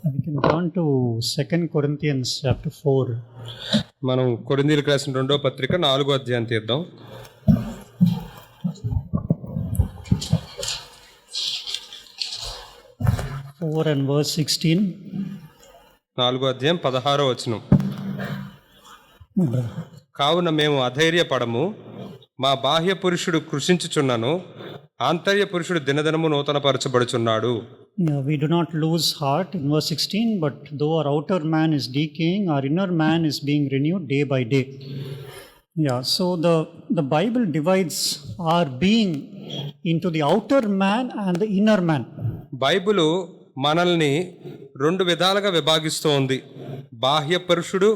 We can turn to 2 Corinthians chapter 4. మనం కొరింథీయులకు రాసిన 2వ పత్రిక 4వ అధ్యాయం తీద్దాం. And verse 16. 4వ అధ్యాయం 16వ వచనం. కావున మేము అధైర్యపడము, మా బాహ్య పురుషుడు కృషించుచున్నను, ఆంతర్య పురుషుడు దినదినము నూతనపరచబడుచున్నాడు. We do not lose heart in verse 16, but though our outer man is decaying, our inner man is being renewed day by day. So the Bible divides our being into the outer man and the inner man. Bible మనల్ని 2 విధాలుగా విభాగిస్తోంది, బాహ్య పురుషుడు,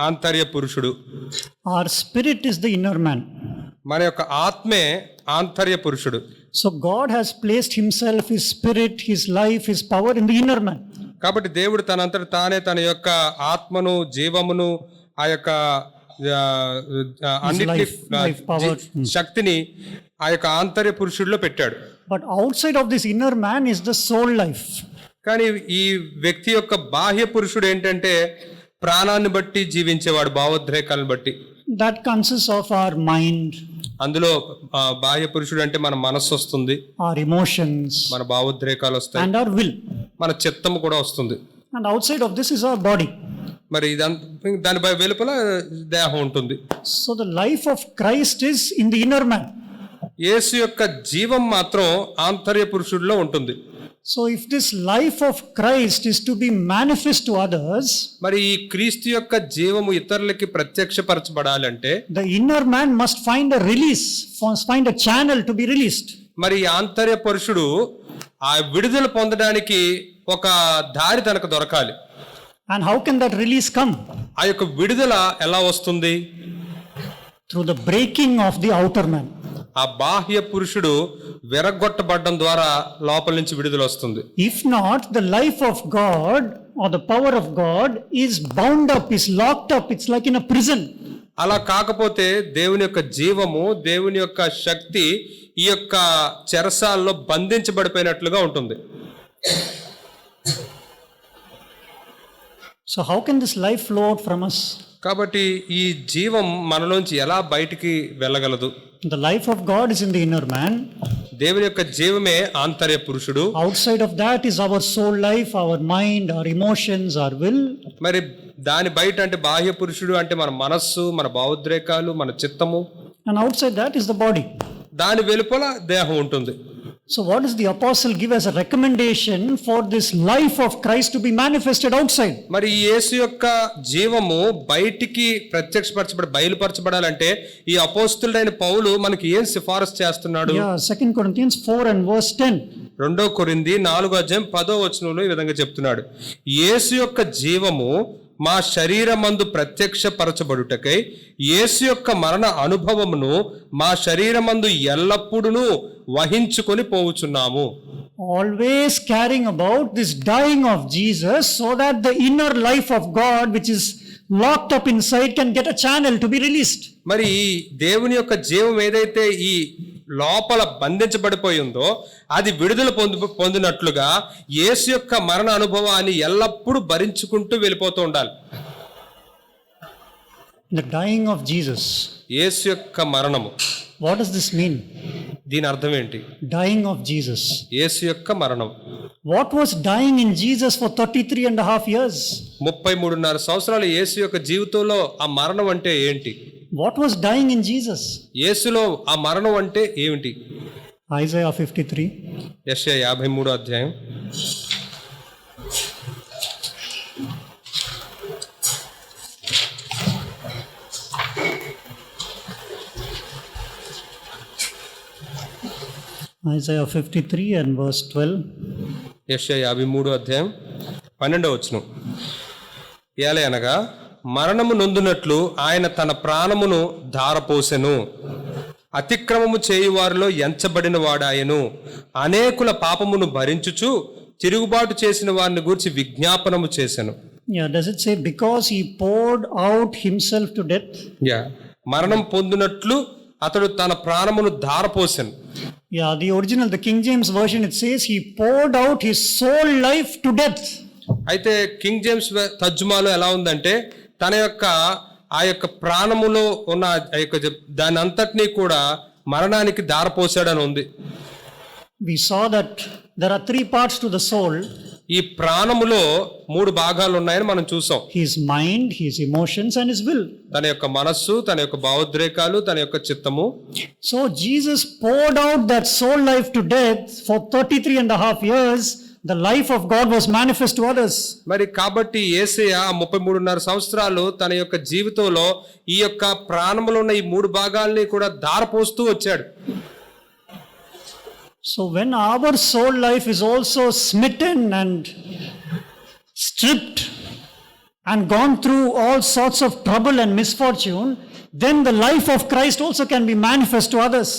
ఆంతర్య పురుషుడు. Our spirit is the inner man. మన యొక్క ఆత్మే ఆంతర్య పురుషుడు. So God has placed himself, his spirit, his life, his power in the inner man. కాబట్టి దేవుడు తనంతట తానే తన యొక్క ఆత్మను, జీవమును, ఆ యొక్క అన్నిటి శక్తిని ఆ యొక్క ఆంతర్య పురుషుడిలో పెట్టాడు. But outside of this inner man is the soul life. కానీ ఈ వ్యక్తి యొక్క బాహ్య పురుషుడు ఏంటంటే ప్రాణాన్ని బట్టి జీవించేవాడు, భావోద్రేకాలను బట్టి. That consists of our mind. అందులో బాహ్య పురుషుడు అంటే మన మనస్సు వస్తుంది, our emotions, మన భావోద్రేకాలు వస్తాయి, and our will, మన చిత్తము కూడా వస్తుంది. And outside of this is our body. మరి దాని వెలుపల దేహం ఉంటుంది. So the life of Christ is in the inner man. యేసు యొక్క జీవం మాత్రం ఆంతర్య పురుషుడిలో ఉంటుంది. So if this life of Christ is to be manifest to others, మరి ఈ క్రీస్తు యొక్క జీవము ఇతరులకి ప్రత్యక్షపరచబడాలంటే the inner man must find a release, find a channel to be released. మరి ఆంతర్య పురుషుడు ఆ విడుదల పొందడానికి ఒక దారి తనకు దొరకాలి. And how can that release come? ఆ యొక్క విడుదల ఎలా వస్తుంది? Through the breaking of the outer man. ఆ బాహ్య పురుషుడు విరగొట్టబడడం ద్వారా లోపల నుంచి విడుదల వస్తుంది. If not, the life of God or the power of God is bound up, is locked up. It's like in a prison. అలా కాకపోతే దేవుని యొక్క జీవము, దేవుని యొక్క శక్తి ఈ యొక్క చెరసాల్లో బంధించబడిపోయినట్లుగా ఉంటుంది. So how can this life flow out from us? కాబట్టి ఈ జీవం మనలోంచి ఎలా బయటికి వెళ్ళగలదు? The life of God is in the inner man. దేవుని యొక్క జీవమే ఆంతర్య పురుషుడు. Outside of that is our soul life, our mind, our emotions, our will. మరి దాని బయట అంటే బాహ్య పురుషుడు అంటే మన మనస్సు, మన భావోద్రేకాలు, మన చిత్తము. And outside that is the body. దాని వెలుపల దేహం ఉంటుంది. So what does the apostle give as a recommendation for this life of Christ to be manifested outside? మరి యేసు యొక్క జీవము బయటికి బయలుపరచబడాలంటే ఈ అపోస్తులుడైన పౌలు మనకి ఏం సిఫారసు చేస్తున్నాడు? 2 Corinthians 4 and verse 10. 2 కొరింథీ 4వ అధ్యాయం 10వ వచనంలో ఈ విధంగా చెప్తున్నాడు, యేసు యొక్క జీవము మా శరీరమందు ప్రత్యక్షపరచబడుటకై యేసు యొక్క మరణ అనుభవమును మా శరీరమందు ఎల్లప్పుడూ వహించుకొని పోవుచున్నాము. Always carrying about this dying of Jesus, so that the inner life of God which is locked up inside can get a channel to be released. మరి దేవుని యొక్క జీవం ఏదైతే ఈ లోపల బంధించబడిపోయి ఉందో అది విడుదల పొందినట్లుగా యేసు యొక్క మరణ అనుభవాన్ని ఎల్లప్పుడూ భరించుకుంటూ వెళ్ళిపోతూ ఉండాలి. The dying of Jesus. యేసు యొక్క మరణము. What does this mean? దీని అర్థం ఏంటి? Dying of Jesus. యేసు యొక్క మరణం. What was dying in Jesus for 33 and a half years? 33.5 సంవత్సరాలు యేసు యొక్క జీవితంలో ఆ మరణం అంటే ఏంటి? What was dying in Jesus? యేసులో ఆ మరణం అంటే ఏమిటి? Isaiah 53. యెషయా 53వ అధ్యాయం. Isaiah 53 and verse 12. యెషయా 53వ అధ్యాయం 12వ వచనం. ఏలయనగా మరణము నొందునట్లు ఆయన తన ప్రాణమును ధారపోసెను, అతిక్రమము చేయువారిలో ఎంచబడిన వాడాయను, అనేకుల పాపమును భరించుచు తిరుగుబాటు చేసిన వారిని గురించి విజ్ఞాపనము చేసెను. Does it say because he poured out himself to death? మరణం పొందినట్లు అతడు తన ప్రాణమును ధారపోసెను. The original, the King James version, it says he poured out his soul life to death. అయితే కింగ్ జేమ్స్ తర్జుమాలో ఎలా ఉందంటే తన యొక్క ఆ యొక్క ప్రాణములో ఉన్న ఆ యొక్క దాని అంతటినీ కూడా మరణానికి దారపోసాడని ఉంది. We saw that there are 3 parts to the soul: ఈ ప్రాణములో 3 భాగాలు ఉన్నాయని మనం చూసాం. his mind, his emotions, and his will. తన యొక్క మనస్సు, తన యొక్క భావోద్రేకాలు, తన యొక్క చిత్తము. So Jesus poured out that soul life to death for 33 and a half years. The life of God was manifest to others. మరి కాబట్టి యేసయ్య 33.5 సంవత్సరాలు తన యొక్క జీవితంలో ఈ యొక్క ప్రాణములో ఉన్న ఈ 3 భాగాల్ని కూడా దారపోస్తూ వచ్చాడు. So when our soul life is also smitten and stripped and gone through all sorts of trouble and misfortune, then the life of Christ also can be manifest to others.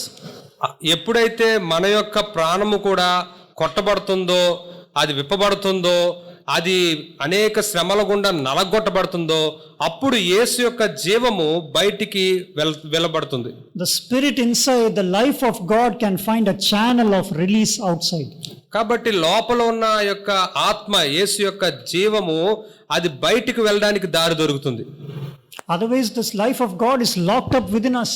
ఎప్పుడైతే మన యొక్క ప్రాణము కూడా కొట్టబడుతుందో, అది విప్పబడుతుందో, అది అనేక శ్రమల గుండా నలగొట్టబడుతుందో, అప్పుడు యేసు యొక్క జీవము బయటికి వెళ్ళబడుతుంది. The spirit inside, the life of God can find a channel of release outside. కాబట్టి లోపల ఉన్న యొక్క ఆత్మ, యేసు యొక్క జీవము, అది బయటికి వెళ్ళడానికి దారి దొరుకుతుంది. Otherwise this life of God is locked up within us.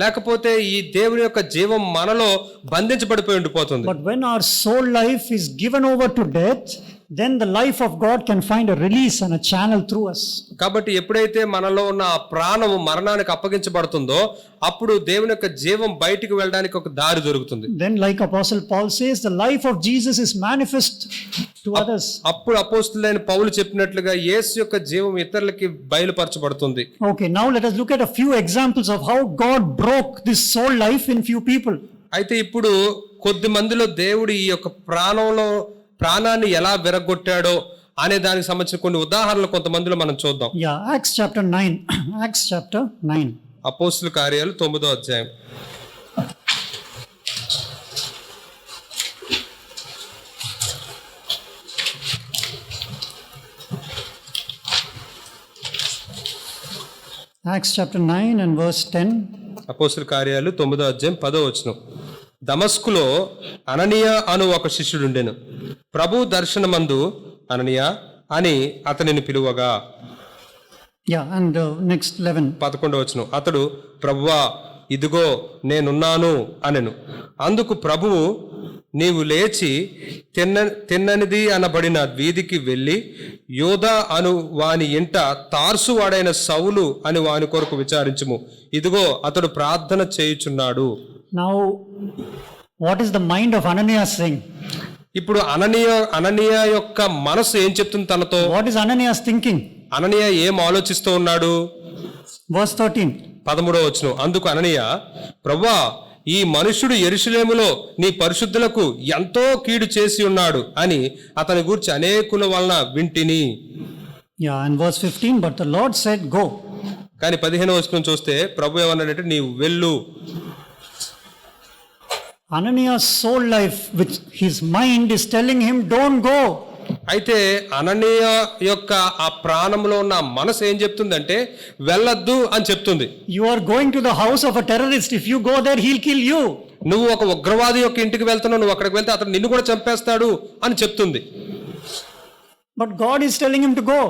లేకపోతే ఈ దేవుని యొక్క జీవం మనలో బంధించబడిపోయి ఉండిపోతుంది. But when our soul life is given over to death, then the life of God can find a release and a channel through us. కాబట్టి ఎప్పుడైతే మనలో ఉన్న ఆ ప్రాణము మరణానికి అప్పగించబడుతుందో, అప్పుడు దేవుని యొక్క జీవం బయటికి వెళ్ళడానికి ఒక దారి దొరుకుతుంది. Then like Apostle Paul says, the life of Jesus is manifest to others. అప్పుడు అపోస్తలుడైన పౌలు చెప్పినట్లుగా యేసు యొక్క జీవం ఇతరులకి బయలుపరచబడుతుంది. Okay, now let us look at a few examples of how God broke this soul life in few people. అయితే ఇప్పుడు కొద్ది మందిలో దేవుడు ఈ యొక్క ప్రాణాన్ని ఎలా విరగొట్టాడో అనే దానికి సంబంధించిన కొన్ని ఉదాహరణలు కొంతమందిలో మనం చూద్దాం. Yeah, Acts chapter 9. Acts chapter 9. అపోస్తలుల కార్యాలు 9వ అధ్యాయం. Acts chapter 9 and verse 10. అపోస్తలుల కార్యాలు 9వ అధ్యాయం 10వ వచనం. దమస్కులో అననీయ అను ఒక శిష్యుడుండెను. ప్రభు దర్శనమందు అననీయ అని అతనిని పిలువగా. Yeah, and next 11. 11వ వచనం. అతడు ప్రభువా ఇదిగో నేనున్నాను అనెను. అందుకు ప్రభువు నీవు లేచి తిన్ననిది అనబడిన వీధికి వెళ్ళి యోధా అను వాని ఇంట తార్సు వాడైన సౌలు అని వాని కొరకు విచారించుము. ఇదిగో అతడు ప్రార్థన చేయుచున్నాడు. Now, what is the mind of Ananias saying? ఇప్పుడు అననీయ యొక్క మనసు ఏం చెప్తుంది తనతో? What is Ananias thinking? అననీయ ఏం ఆలోచిస్తూ ఉన్నాడు? Verse 13. 13వ వచనం. అందుకు అననీయ ప్రభువా ఈ మనుష్యుడు యెరూషలేములో నీ పరిశుద్ధులకు ఎంతో కీడు చేసి ఉన్నాడు అని అతని గురించి అనేకుల వలన వింటిని. Yeah, and verse 15. But the Lord said, go. కానీ 15వ వచనం చూస్తే ప్రభు ఏమన్నాడంటే నీవు వెళ్ళు. Ananias' soul life, which his mind is telling him, don't go. అయితే అననీయ యొక్క ఆ ప్రాణంలో ఉన్న మనసు ఏం చెప్తుందంటే వెళ్ళొద్దు అని చెప్తుంది. You are going to the house of a terrorist. If you go there, he'll kill you. నువ్వు ఒక ఉగ్రవాది యొక్క ఇంటికి వెళ్తున్నావు, నువ్వు అక్కడికి వెళ్తే అతను నిన్ను కూడా చంపేస్తాడు అని చెప్తుంది. But God is telling him to go.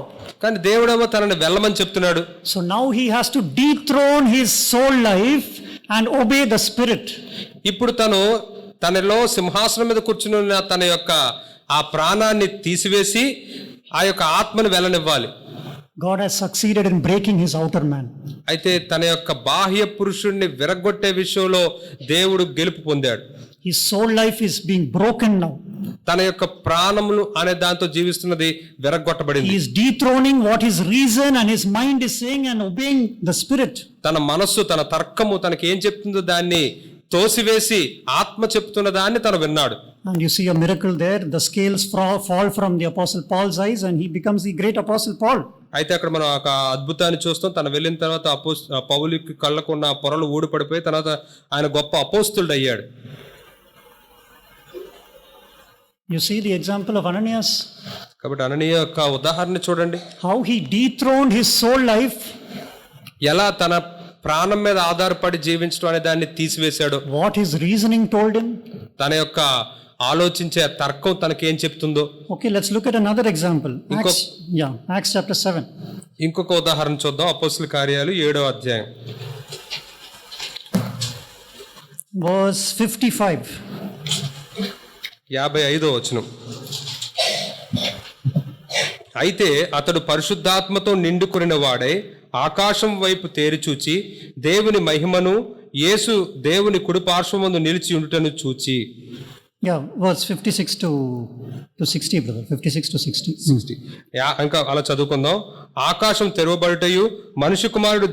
కానీ దేవుడేమో తనని వెళ్ళమని చెప్తున్నాడు. So now he has to dethrone his soul life and obey the Spirit. ఇప్పుడు తనలో సింహాసనం మీద కూర్చుని ఉన్న తన యొక్క ఆ ప్రాణాన్ని తీసివేసి ఆ యొక్క ఆత్మను వెళ్ళనివ్వాలి. God has succeeded in breaking his outer man. అయితే తన యొక్క బాహ్య పురుషుణ్ణి విరగొట్టే విషయంలో దేవుడు గెలుపు పొందాడు. His soul life is being broken now. తన యొక్క ప్రాణములు అనే దాంతో జీవిస్తున్నది విరగొట్టబడింది. He is dethroning what his reason and his mind is saying and obeying the Spirit. తన మనస్సు, తన తర్కము తనకి ఏం చెప్తుందో దాన్ని తోసివేసి ఆత్మ చెప్తున్న దాన్ని తను విన్నాడు. And you see a miracle there. The scales fall from the Apostle Paul's eyes and he becomes the great Apostle Paul. అయితే అక్కడ మనం ఒక అద్భుతాన్ని చూస్తాం. తను వెళ్ళిన తర్వాత పౌలుకి కళ్ళకున్న పొరలు ఊడిపడిపోయి తర్వాత ఆయన గొప్ప అపోస్తలుడు అయ్యాడు. You see the example of Ananias. కాబట్టి అననీయ యొక్క ఉదాహరణ చూడండి. How he dethroned his soul life. ఎలా తన ప్రాణం మీద ఆధారపడి జీవించడం అనే దాన్ని తీసివేశాడు. What his reasoning told him. తన యొక్క ఆలోచించే ఆ తర్కం తనకేం చెప్తుందో. Okay, let's look at another example. Acts chapter 7. ఇంకొక ఉదాహరణ చూద్దాం. అపోస్తలుల కార్యాలు 7వ అధ్యాయం Verse 55. 55వ వచనం. అయితే అతడు పరిశుద్ధాత్మతో నిండుకొనిన వాడై ఆకాశం వైపు తేరిచూచి దేవుని మహిమను, యేసు దేవుని కుడి పార్శ్వమందు నిలిచి ఉండుటను చూచి. Verse 56 to 60, brother. 56 to 60. ఇంకా అలా చదువుకుందాం. ఆకాశం తెరవబడుటయు మనుష్య కుమారుడు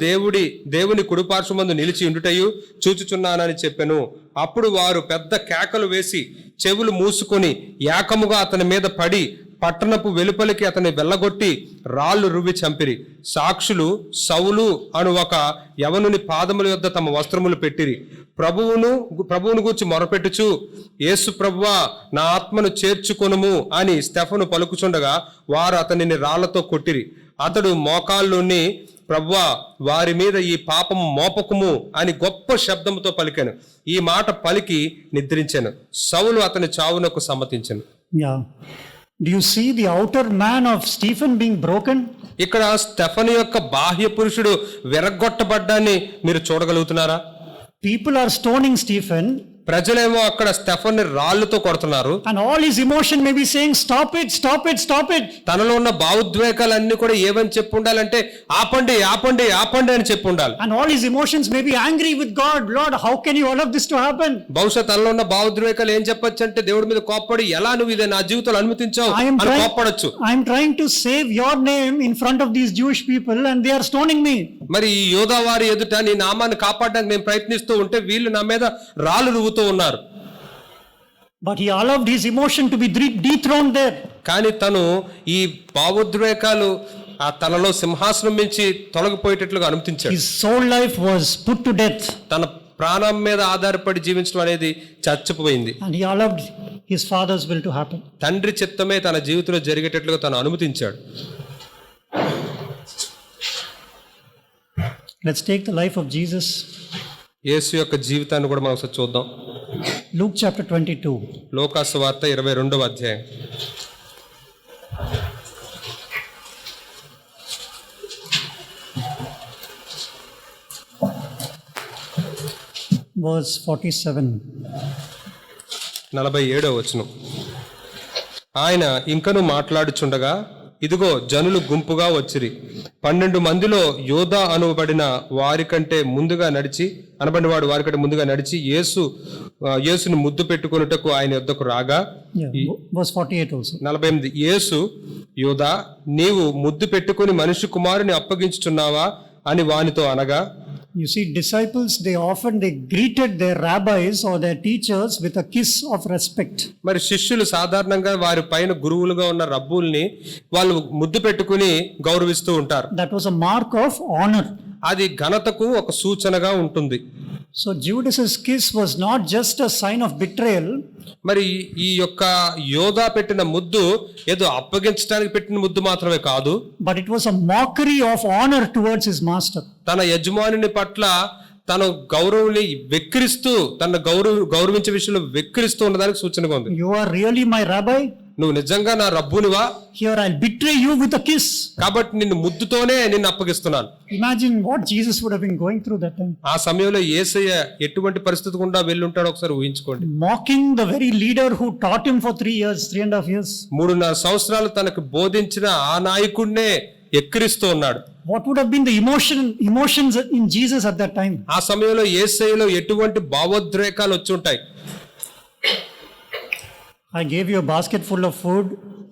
దేవుని కుడి పార్శ్వమందు నిలిచి ఉండుటయు చూచుచున్నానని చెప్పెను. అప్పుడు వారు పెద్ద కేకలు వేసి చెవులు మూసుకొని ఏకముగా అతని మీద పడి పట్టణపు వెలుపలికి అతన్ని వెళ్ళగొట్టి రాళ్ళు రువ్వి చంపిరి. సాక్షులు సౌలు అను ఒక యవనుని పాదముల యొద్ద తమ వస్త్రములు పెట్టిరి. ప్రభువును గూర్చి మొరపెట్టుచు, యేసు ప్రభువా, నా ఆత్మను చేర్చుకొనుము అని స్టెఫను పలుకుచుండగా వారు అతనిని రాళ్లతో కొట్టిరి. అతడు మోకాళ్ళుని, ప్రభువా, వారి మీద ఈ పాపము మోపకుము అని గొప్ప శబ్దముతో పలికాను. ఈ మాట పలికి నిద్రించాను. సౌలు అతని చావునకు సమ్మతించెను. Do you see the outer man of Stephen being broken? ఇక్కడ స్టెఫను యొక్క బాహ్య పురుషుడు విరగొట్టబడ్డాన్ని మీరు చూడగలుగుతున్నారా? People are stoning Stephen. ప్రజలేమో అక్కడ స్టెఫన్ని రాళ్లతో కొడుతున్నారు. And all his emotion may be saying, stop it, stop it, stop it. తనలో ఉన్న భావోద్వేగాలన్నీ కూడా ఏమని చెప్పు ఉండాలంటే, ఆపండి ఆపండి ఆపండి అని చెప్పు ఉండాలి. And all his emotions may be angry with God. Lord, how can you allow this to happen? బహుశా తనలో ఉన్న భావోద్వేగాలు ఏం చెప్పొచ్చు అంటే, దేవుడి మీద కోప్పడి, ఎలా నువ్వు ఇది నా జీవితంలో అనుమతించావు అని కోప్పడొచ్చు. I am trying to save your name in front of these Jewish people and they are stoning me. మరి ఈ యోధా వారి ఎదుట నీ నామాన్ని కాపాడడానికి నేను ప్రయత్నిస్తూ ఉంటే వీళ్ళు నా మీద రాళ్ళు రువ్వుతూ ఉన్నారు. But he allowed his emotion to be dethroned there. కానీ తను ఈ భావోద్వేగాలు ఆ తనలో సింహాసనం నుంచి తొలగిపోయేటట్లుగా అనుమతించాడు. His soul life was put to death. తన ప్రాణం మీద ఆధారపడి జీవించడం అనేది చచ్చిపోయింది. And he allowed his father's will to happen. తండ్రి చిత్తమే తన జీవితంలో జరిగేటట్లుగా తను అనుమతించాడు. Let's take the life of Jesus. యేసు యొక్క జీవితాన్ని కూడా మనం ఒకసారి చూద్దాం. Luke chapter 22. లోకాసు వార్త 22వ అధ్యాయం. Verse 47. 47వ వచనం. ఆయన ఇంకను మాట్లాడుచుండగా ఇదిగో జనులు గుంపుగా వచ్చిరి. 12 మందిలో యోధా అనబడిన వారికంటే ముందుగా నడిచి యేసుని ముద్దు పెట్టుకొనుటకు ఆయన యొద్దకు రాగా. Verse 48 also. 48. యేసు, యోధా, నీవు ముద్దు పెట్టుకుని మనిషి కుమారుని అప్పగించుచున్నావా అని వానితో అనగా. You see, disciples, they greeted their rabbis or their teachers with a kiss of respect. మరి శిష్యులు సాధారణంగా వారి పైన గురువులుగా ఉన్న రబ్బుల్ని వాళ్ళు ముద్దు పెట్టుకుని గౌరవిస్తూ ఉంటారు. That was a mark of honor. అది ఘనతకు ఒక సూచనగా ఉంటుంది. So Judas's kiss was not just a sign of betrayal. మరి ఈ యొక్క యోధా పెట్టిన ముద్దు ఏదో అప్పగించడానికి పెట్టిన ముద్దు మాత్రమే కాదు. But it was a mockery of honor towards his master. తన యజమానుని పట్ల తన గౌరవుని వెక్కిరిస్తూ, తన గౌరవించే విషయంలో వెక్కిరిస్తూ ఉన్నదానికి సూచనగా ఉంది. You are really my rabbi? నువ్వు నిజంగా నా రబ్బునివా? Here I'll betray you with a kiss. కాబట్టి నిన్ను ముద్దుతోనే నిన్ను అప్పగిస్తున్నాను. Imagine what Jesus would have been going through that time. ఆ సమయంలో యేసయ్య ఎటువంటి పరిస్థితి గుండా వెళ్ళి ఉంటాడో ఒకసారి ఊహించుకోండి. Mocking the very leader who taught him for 3.5 years. 3.5 సంవత్సరాలు తనకు బోధించిన ఆ నాయకుడినే ఎక్కిరిస్తూ ఉన్నాడు. What would have been the emotions in Jesus at that time? ఆ సమయంలో యేసయ్యలో ఎటువంటి భావోద్రేకాలు వచ్చి ఉంటాయి. I gave you a basket full of food.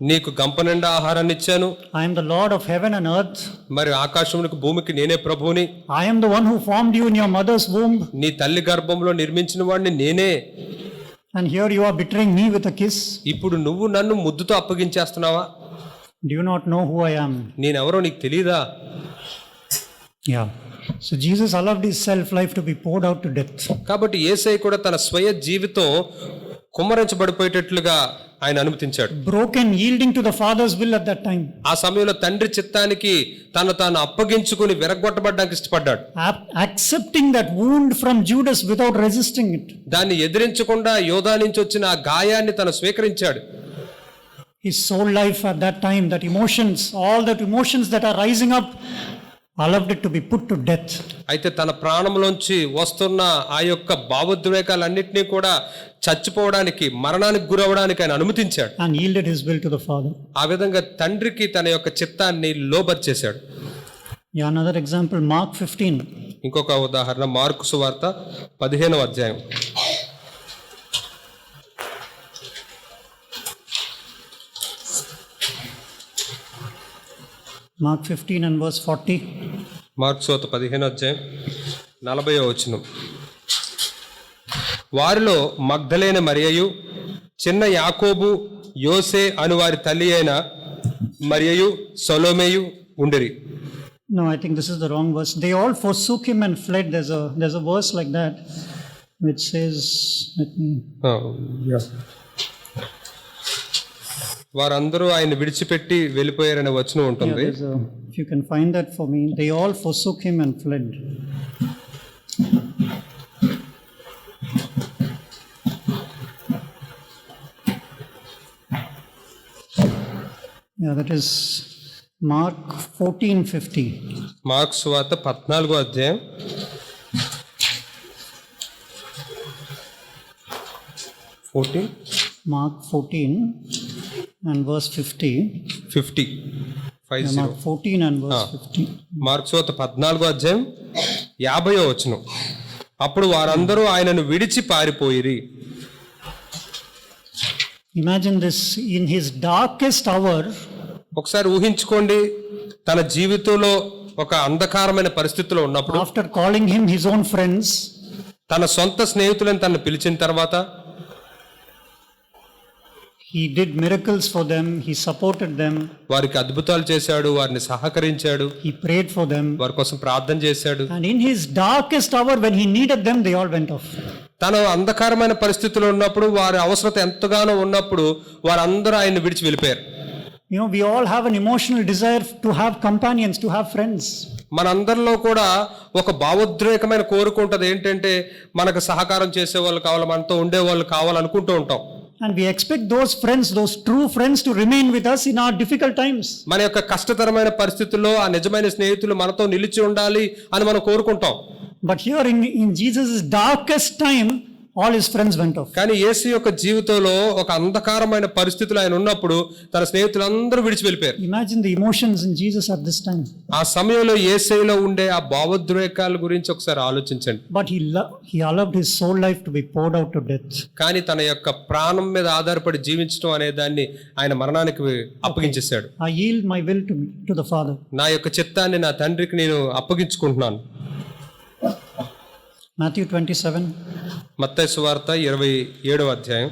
నీకు గంప నిండా ఆహారాన్ని ఇచ్చాను. I am the Lord of heaven and earth. మరి ఆకాశమునకు భూమికి నేనే ప్రభువుని. I am the one who formed you in your mother's womb. నీ తల్లి గర్భంలో నిర్మించిన వాడిని నేనే. And here you are betraying me with a kiss. ఇప్పుడు నువ్వు నన్ను ముద్దుతో అప్పగించేస్తున్నావా? Do you not know who I am? నేనెవరో నీకు తెలీదా? Yeah. So Jesus allowed his self life to be poured out to death. కాబట్టి యేసయ్య కూడా తన స్వయ జీవితం కుమ్మరించబడిపోయేటట్లుగా ఆయన అనుమతించాడు. broken, yielding to the Father's will at that time. ఆ సమయంలో తండ్రి చిత్తానికి తాను అప్పగించుకుని విరగొట్టబడ్డానికి ఇష్టపడ్డాడు. Accepting that wound from Judas without resisting it. దాన్ని ఎదిరించకుండా యోధా నుంచి వచ్చిన ఆ గాయాన్ని తను స్వీకరించాడు. His soul life at that time, that emotions, all that emotions that are rising up, allowed it to be put to death. అయితే తన ప్రాణంలోంచి వస్తున్న ఆ యొక్క భావోద్వేగాలన్నింటినీ కూడా చచ్చిపోవడానికి, మరణానికి గురవడానికి ఆయన అనుమతించాడు. And yielded his will to the Father. ఆ విధంగా తండ్రికి తన యొక్క చిత్తాన్ని లోబర్చేశాడు. Yeah, another example, Mark 15. ఇంకొక ఉదాహరణ మార్కు సువార్త 15వ అధ్యాయం. Mark 15 and verse 40. మార్కు సువార్త 15వ అధ్యాయం 40వ వచనం. వారిలో మగ్దలేన మరియయు, చిన్న యాకోబు, యోసే అను వారి తల్లి అయిన మరియయు, సొలోమేయు ఉండిరి. No, I think this is the wrong verse. They all forsook him and fled. There's a verse like that which says, let me. వారందరూ ఆయన విడిచిపెట్టి వెళ్ళిపోయారనే వచనం ఉంటుంది. If you can find that for me, they all forsook him and fled. Yeah, that is Mark 14:50. Mark సువార్త 14వ అధ్యాయం 14. Mark 14 and verse 50. 50. Mark 14 and verse 50. Mark సువార్త 14వ అధ్యాయం 50వ వచనం. అప్పుడు వారందరూ ఆయనను విడిచి పారిపోయిరి. Imagine this, in his darkest hour. ఒకసారి ఊహించుకోండి, తన జీవితంలో ఒక అంధకారమైన పరిస్థితిలో ఉన్నప్పుడు, after calling him his own friends, తన సొంత స్నేహితులను తను పిలిచిన తర్వాత, he did miracles for them, he supported them, వారికి అద్భుతాలు చేశాడు, వారిని సహకరించాడు, he prayed for them, వారి కోసం ప్రార్థన చేశాడు. and in his darkest hour when he needed them, they all went off. తన అంధకారమైన పరిస్థితిలో ఉన్నప్పుడు, వారి అవసరత ఎంతగానో ఉన్నప్పుడు వారందరూ ఆయన్ని విడిచి వెళ్ళిపోయారు. You know, we all have an emotional desire to have companions, to have friends. మనందరిలో కూడా ఒక భావోద్రేకమైన కోరిక ఉంటుంది. ఏంటంటే మనకు సహకారం చేసే వాళ్ళు కావాలి, మనతో ఉండే వాళ్ళు కావాలనుకుంటూ ఉంటాం. And we expect those friends, those true friends, to remain with us in our difficult times. మన యొక్క కష్టతరమైన పరిస్థితుల్లో ఆ నిజమైన స్నేహితులు మనతో నిలిచి ఉండాలి అని మనం కోరుకుంటాం. But here in Jesus' darkest time, all his friends went off. కానీ యేసు యొక్క జీవితంలో ఒక అంధకారమైన పరిస్థితులు ఆయన ఉన్నప్పుడు తన స్నేహితులందరూ విడిచి వెళ్ళిపోయారు. Imagine the emotions in Jesus at this time. ఆ సమయంలో యేసులో ఉండే ఆ భావోద్రేకాల గురించి ఒకసారి ఆలోచించండి. But he allowed his soul life to be poured out to death. కానీ తన యొక్క ప్రాణం మీద ఆధారపడి జీవించడం అనే దాన్ని ఆయన మరణానికి అప్పగించేశాడు. I yield my will to the Father. నా యొక్క చిత్తాన్ని నా తండ్రికి నేను అప్పగించుకుంటున్నాను. Matthew 27. మత్తయి సువార్త 27వ అధ్యాయం.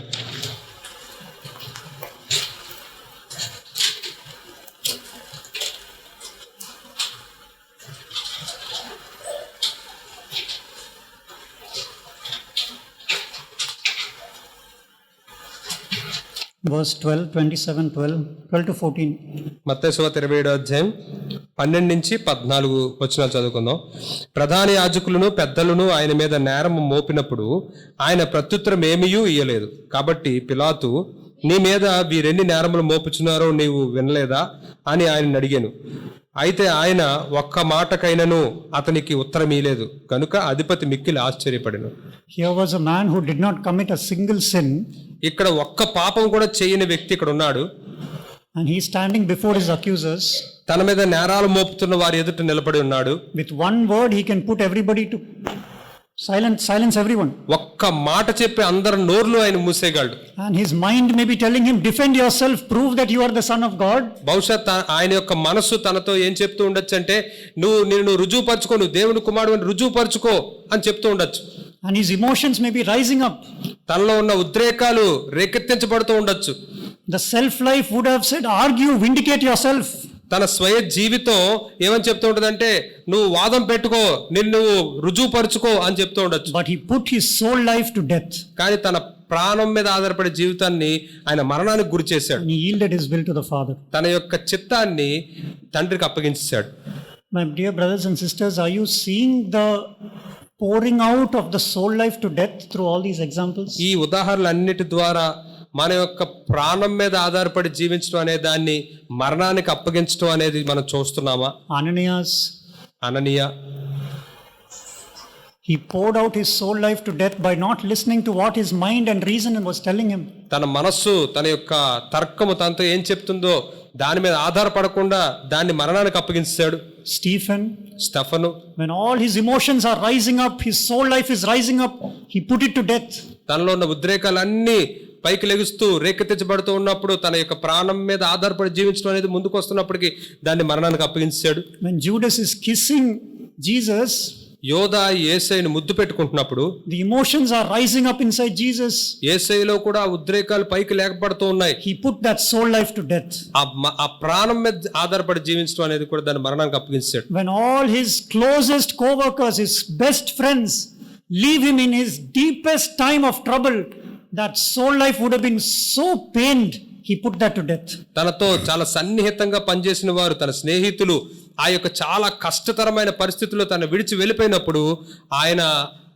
Verse 12, 27, 12 to 14. మత్తయి సువార్త 27వ అధ్యాయం 12 నుంచి 14 వచనాలు చదువుకుందాం. ప్రధాన యాజకులను పెద్దలను ఆయన మీద నేరము మోపినప్పుడు ఆయన ప్రత్యుత్తరం ఏమీయూ ఇయ్యలేదు. కాబట్టి పిలాతు, నీ మీద వీరెన్ని నేరములు మోపుచున్నారో నీవు వినలేదా అని ఆయన అడిగాను. అయితే ఆయన ఒక్క మాటకైనను అతనికి ఉత్తరం ఇయ్యలేదు. కనుక అధిపతి మిక్కిలి ఆశ్చర్యపడెను. Here was a man who did not commit a single sin. ఇక్కడ ఒక్క పాపం కూడా చేయని వ్యక్తి ఇక్కడ ఉన్నాడు. And he is standing before his accusers. తన మీద నేరాలు మోపుతున్న వారి ఎదుట నిలబడి ఉన్నాడు. With one word he can put everybody to silence everyone. ఒక్క మాట చెప్పి అందరి నోర్లు ఆయన మూసేయగలడు. And his mind may be telling him, defend yourself, prove that you are the son of God. బహుశా ఆయన యొక్క మనస్సు తనతో ఏం చెప్తూ ఉండొచ్చు అంటే, నువ్వు రుజువుపరచుకో, నువ్వు దేవుని కుమారుడు అని రుజువుపరచుకో అని చెప్తూ ఉండొచ్చు. And his emotions may be rising up. తనలో ఉన్న ఉద్రేకాలు రేకెత్తించబడుతూ ఉండొచ్చు. The self life would have said, argue, vindicate yourself. తన స్వయ జీవితం ఏమని చెప్తూ ఉంటదంటే, నువ్వు వాదం పెట్టుకో, నువ్వు రుజువుపరచుకో అని చెప్తూ ఉండొచ్చు. But he put his soul life to death. కానీ తన ప్రాణం మీద ఆధారపడే జీవితాన్ని ఆయన మరణానికి గురి చేశాడు. And he yielded his will to the Father. తన యొక్క చిత్తాన్ని తండ్రికి అప్పగించాడు. My dear brothers and sisters, are you seeing the pouring out of the soul life to death through all these examples? ఈ ఉదాహరణలన్నిటి ద్వారా మన యొక్క ప్రాణం మీద ఆధారపడి జీవించడం అనే దాన్ని మరణానికి అప్పగించడం అనేది మనం చూస్తున్నామా? అననీయ he poured out his soul life to death by not listening to what his mind and reason was telling him. తన మనస్సు తన యొక్క తర్కము తనతో ఏం చెప్తుందో దాని మీద ఆధారపడకుండా దాన్ని మరణానికి అప్పగించాడు. Stephen, when all his emotions are rising up, his soul life is rising up, he put it to death. తనలో ఉన్న ఉద్రేకాలన్నీ పైకి లెగుస్తూ రేకెత్తించబడుతూ ఉన్నప్పుడు తన యొక్క ప్రాణం మీద ఆధారపడి జీవించడం అనేది ముందుకు వస్తున్నప్పటికీ దాన్ని మరణానికి అప్పగించాడు. When Judas is kissing Jesus, యోధా యేసయ్యను ముద్దు పెట్టుకుంటున్నప్పుడు the emotions are rising up inside Jesus. యేసయ్యలో కూడా ఉద్రేకాలు పైకి లేకపడుతూ ఉన్నాయి. He put that soul life to death. ఆ ప్రాణం మీద ఆధారపడి జీవించడం అనేది కూడా దాన్ని మరణానికి అప్పగించాడు. When all his closest co-workers, his best friends leave him in his deepest time of trouble, that soul life would have been so pained, he put that to death. తనతో చాలా సన్నిహితంగా పనిచేసిన వారు, తన స్నేహితులు ఆ యొక్క చాలా కష్టతరమైన పరిస్థితుల్లో తను విడిచి వెళ్ళిపోయినప్పుడు ఆయన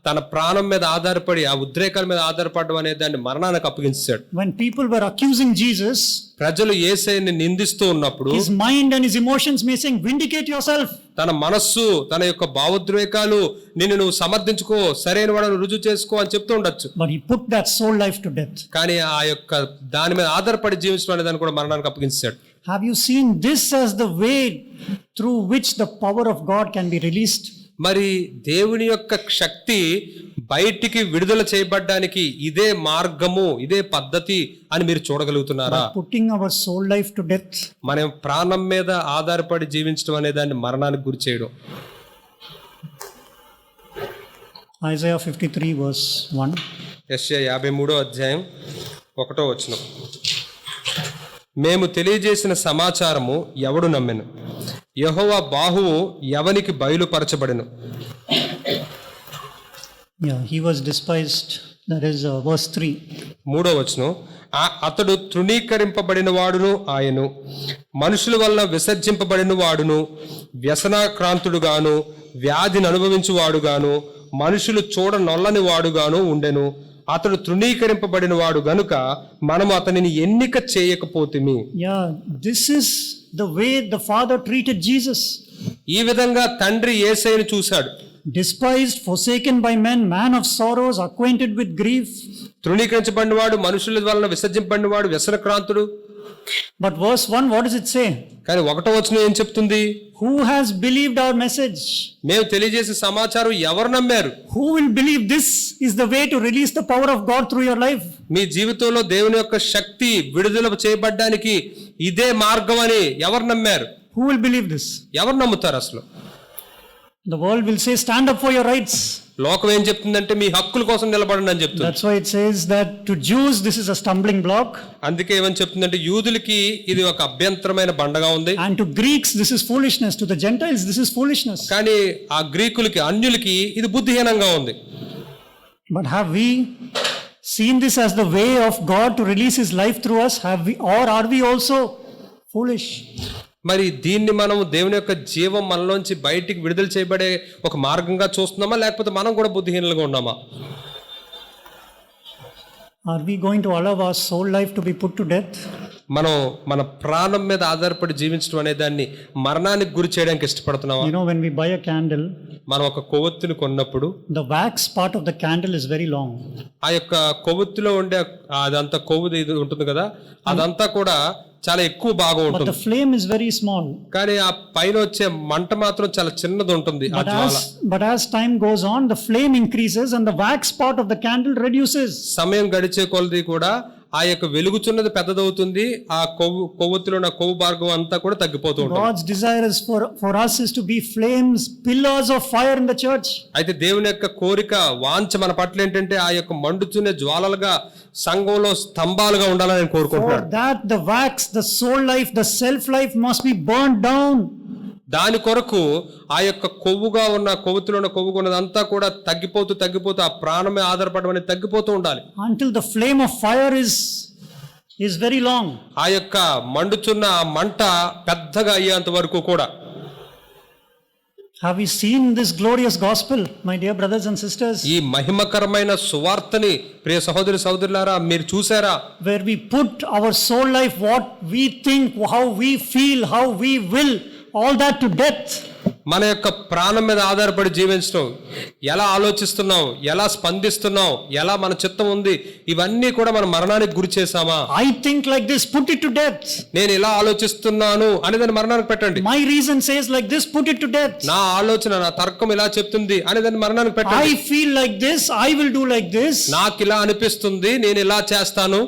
తన ప్రాణం మీద ఆధారపడి ఆ ఉద్రేకాల మీద ఆధారపడడం అనే దాన్ని మరణానికి అప్పగించాడు. When people were accusing Jesus, ప్రజలు యేసయ్యని నిందిస్తూ ఉన్నప్పుడు his mind and his emotions may saying, vindicate yourself. తన మనస్సు తన యొక్క భావోద్రేకాలు నిన్ను నువ్వు సమర్థించుకో, సరైన వాడను రుజువు చేసుకో అని చెప్తూ ఉండొచ్చు. But he put that soul life to death. కానీ ఆ యొక్క దాని మీద ఆధారపడి జీవించడం అనే దాన్ని కూడా మరణానికి అప్పగించాడు. Have you seen this as the way through which the power of God can be released? మరి దేవుని యొక్క శక్తి బయటికి విడుదల చేయబడ్డానికి ఇదే మార్గము, ఇదే పద్ధతి అని మీరు చూడగలుగుతున్నారా? Putting our soul life to death. మనం ప్రాణం మీద ఆధారపడి జీవించడం అనే దాన్ని మరణానికి గురి చేయడం. Isaiah 53 verse 1. యెషయా 53వ అధ్యాయం 1వ వచనం. మేము తెలియజేసిన సమాచారము ఎవడు నమ్మెను? యెహోవా బాహువు ఎవనికి బయలుపరచబడెను? He was despised. That is verse 3. 3వ వచనం. అతడు తృణీకరింపబడిన వాడును ఆయను, మనుషుల వల్ల విసర్జింపబడిన వాడును, వ్యసనాక్రాంతుడుగాను, వ్యాధిని అనుభవించు వాడుగాను, మనుషులు చూడ నొల్లని వాడుగాను ఉండెను. అతడు తృణీకరింపబడిన వాడు గనుక మనము అతనిని ఎన్నిక చేయకపోతిమి. This is the way the Father treated Jesus. ఈ విధంగా తండ్రి యేసయ్యను చూశాడు. Despised, forsaken by men, man of sorrows, acquainted with grief. తృణీకరించబడినవాడు, మనుషుల వలన విసర్జింపబడినవాడు, వ్యసనక్రాంతుడు. But verse 1, what does it say? కానీ 1వ వచనం ఏం చెప్తుంది? Who has believed our message? మేము తెలియజేసే సమాచారం ఎవరు నమ్మారు? Who will believe this is the way to release the power of God through your life? మీ జీవితంలో దేవుని యొక్క శక్తి విడుదల చేయబడ్డానికి ఇదే మార్గం అని ఎవరు నమ్మారు? Who will believe this? ఎవరు నమ్ముతారు అసలు? The world will say, stand up for your rights. లోకం ఏం చెప్తుందంటే మీ హక్కుల కోసం నిలబడండి అని చెప్తుంది. That's why it says that to Jews this is a stumbling block. అందుకే ఏమని చెప్తుందంటే యూదులకి ఇది ఒక అభ్యంతరమైన బండగా ఉంది. And to Greeks this is foolishness, to the Gentiles this is foolishness. కానీ ఆ గ్రీకులకి, అన్యులకి ఇది బుద్ధిహీనంగా ఉంది. But have we seen this as the way of God to release his life through us? Have we, or are we also foolish? మరి దీన్ని మనం దేవుని యొక్క జీవం మనలోంచి బయటికి విడుదల చేయబడే ఒక మార్గంగా చూస్తున్నామా, లేకపోతే మనం కూడా బుద్ధిహీనులుగా ఉన్నామా? Are we going to allow our soul life to be put to death? మనం మన ప్రాణం మీద ఆధారపడి జీవించడం అనే దాన్ని మరణానికి గురి చేయడానికి ఇష్టపడుతున్నామా? You know, when we buy a candle, మనం ఒక కొవ్వొత్తిని కొన్నప్పుడు the wax part of the candle is very long. ఆ యొక్క కొవ్వొత్తిలో ఉండే అదంతా కొవ్వు ఇది ఉంటుంది కదా, అదంతా కూడా చాలా ఎక్కువ బాగా ఉంటుంది. But the flame is very small. కానీ ఆ పైన వచ్చే మంట మాత్రం చాలా చిన్నది ఉంటుంది. But as time goes on, the flame increases and the wax part of the candle reduces. సమయం గడిచే కొలది కూడా ఆ యొక్క వెలుగుచున్నది పెద్దదవుతుంది, ఆ కొవ్వొత్తిలో ఉన్న కొవ్వు భాగం అంతా కూడా తగ్గిపోతూ ఉంటుంది. God's desire is for us is to be flames, pillars of fire in the church. అయితే దేవుని యొక్క కోరిక, వాంఛ మన పట్ల ఏంటంటే ఆ యొక్క మండుచునే జ్వాలలుగా సంఘంలో స్తంభాలుగా ఉండాలని కోరుకుంటున్నాడు. For that the wax, the soul life, the self life must be burned down. దాని కొరకు ఆ యొక్క కొవ్వుగా ఉన్న కొవ్వుతులో ఉన్న కొవ్వుగా ఉన్నదంతా కూడా తగ్గిపోతూ ఆ ప్రాణమే ఆధారపడడం అనేది తగ్గిపోతూ ఉండాలి. Until the flame of fire is very long. ఆ యొక్క మండుచున్న ఆ మంట పెద్దగా అయ్యేంత వరకు కూడా. Have we seen this glorious gospel, my dear brothers and sisters? ఈ మహిమకరమైన సువార్తని ప్రియ సహోదరి సహోదరులారా మీరు చూసారా? Where we put our soul life, what we think, how we feel, how we will, all that to death. మన యొక్క ప్రాణం మీద ఆధారపడి జీవించడం, ఎలా ఆలోచిస్తున్నాం, ఎలా స్పందిస్తున్నాం, ఎలా మన చిత్తం ఉంది, ఇవన్నీ కూడా మన మరణానికి గురి చేసామా? I think like this, put it to death. నేను ఇలా ఆలోచిస్తున్నాను అనేదాన్ని మరణానికి పెట్టండి. My reason says like this, put it to death. నా ఆలోచన నా తర్కం ఇలా చెప్తుంది అనేదాన్ని మరణానికి పెట్టండి. I feel like this, I will do like this. నాకు ఇలా అనిపిస్తుంది, నేను ఇలా చేస్తాను,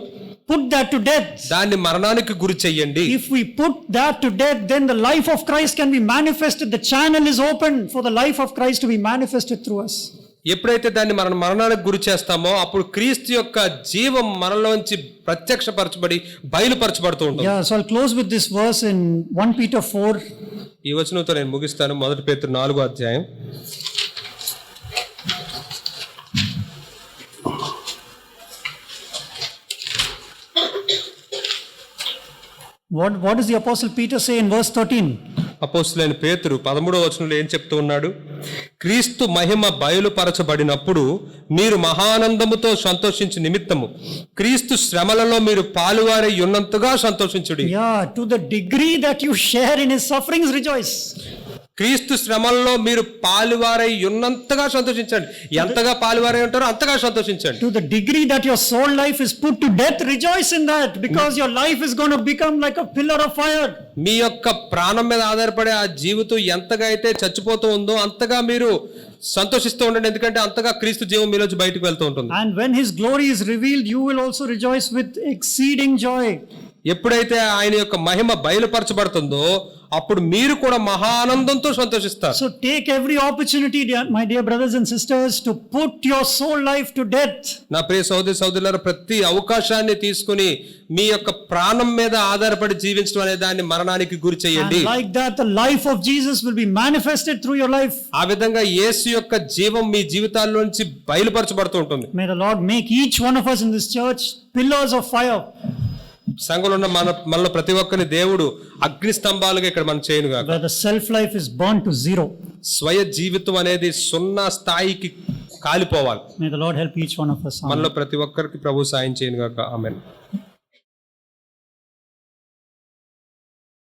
put that to death. దాన్ని మరణానికి గురి చెయ్యండి. If we put that to death, then the life of Christ can be manifested. The channel is open for the life of Christ to be manifested through us. ఎప్పుడైతే దాన్ని మనం మరణానికి గురి చేస్తామో అప్పుడు క్రీస్తు యొక్క జీవం మనలోంచి ప్రత్యక్షపరచబడి బయలుపరచబడుతూ ఉంటుంది. Yeah, so I'll close with this verse in 1 Peter 4. ఈ వచనంతో నేను ముగిస్తాను. 1 పేతురు 4వ అధ్యాయం. What does the apostle Peter say in verse 13? అపోస్తలుడైన పేతురు 13వ వచనంలో ఏం చెప్తూ ఉన్నాడు? క్రీస్తు మహిమ బయలుపరచబడినప్పుడు మీరు మహానందముతో సంతోషించు నిమిత్తము క్రీస్తు శ్రమలలో మీరు పాలువారై ఉన్నంతగా సంతోషించుడి. Yeah, to the degree that you share in his sufferings, rejoice. క్రీస్తు శ్రమల్లో మీరు పాలువారై ఉన్నంతగా సంతోషించండి. ఎంతగా పాలువారై ఉంటారో అంతగా సంతోషించండి. To the degree that your soul life is put to death, rejoice in that, because your life is going to become like a pillar of fire. మీ యొక్క ప్రాణం మీద ఆధారపడే ఆ జీవితం ఎంతగా అయితే చచ్చిపోతూ ఉందో అంతగా మీరు సంతోషిస్తూ ఉండండి. ఎందుకంటే అంతగా క్రీస్తు జీవం మీలోంచి బయటకు వెళ్తూ ఉంటుంది. And when his glory is revealed, you will also rejoice with exceeding joy. ఎప్పుడైతే ఆయన యొక్క మహిమ బయలుపరచబడుతుందో అప్పుడు మీరు కూడా మహానందంతో సంతోషిస్తారు. So take every opportunity, my dear brothers and sisters, to put your soul life to death. నా ప్రియ సహోదరి సహోదరులారా, ప్రతి అవకాశాన్ని తీసుకుని మీ యొక్క ప్రాణం మీద ఆధారపడి జీవించడం అనే దాన్ని మరణానికి గురి చేయండి. And like that, the life of Jesus will be manifested through your life. ఆ విధంగా యేసు యొక్క జీవం మీ జీవితాల్లోంచి బయలుపరచబడుతూ ఉంటుంది. May the Lord make each one of us in this church pillars of fire. సంఘంలో ఉన్న మనలో ప్రతి ఒక్కరిని దేవుడు అగ్ని స్తంభాలుగా ఇక్కడ మనం చేయనుగాక. Where the self life is burned to zero. స్వయ జీవితం అనేది సున్నా స్థాయికి కాలిపోవాలి. May the Lord help each one of us. మనలో ప్రతి ఒక్కరికి ప్రభు సాయం చేయనుగాక. ఆమేన్.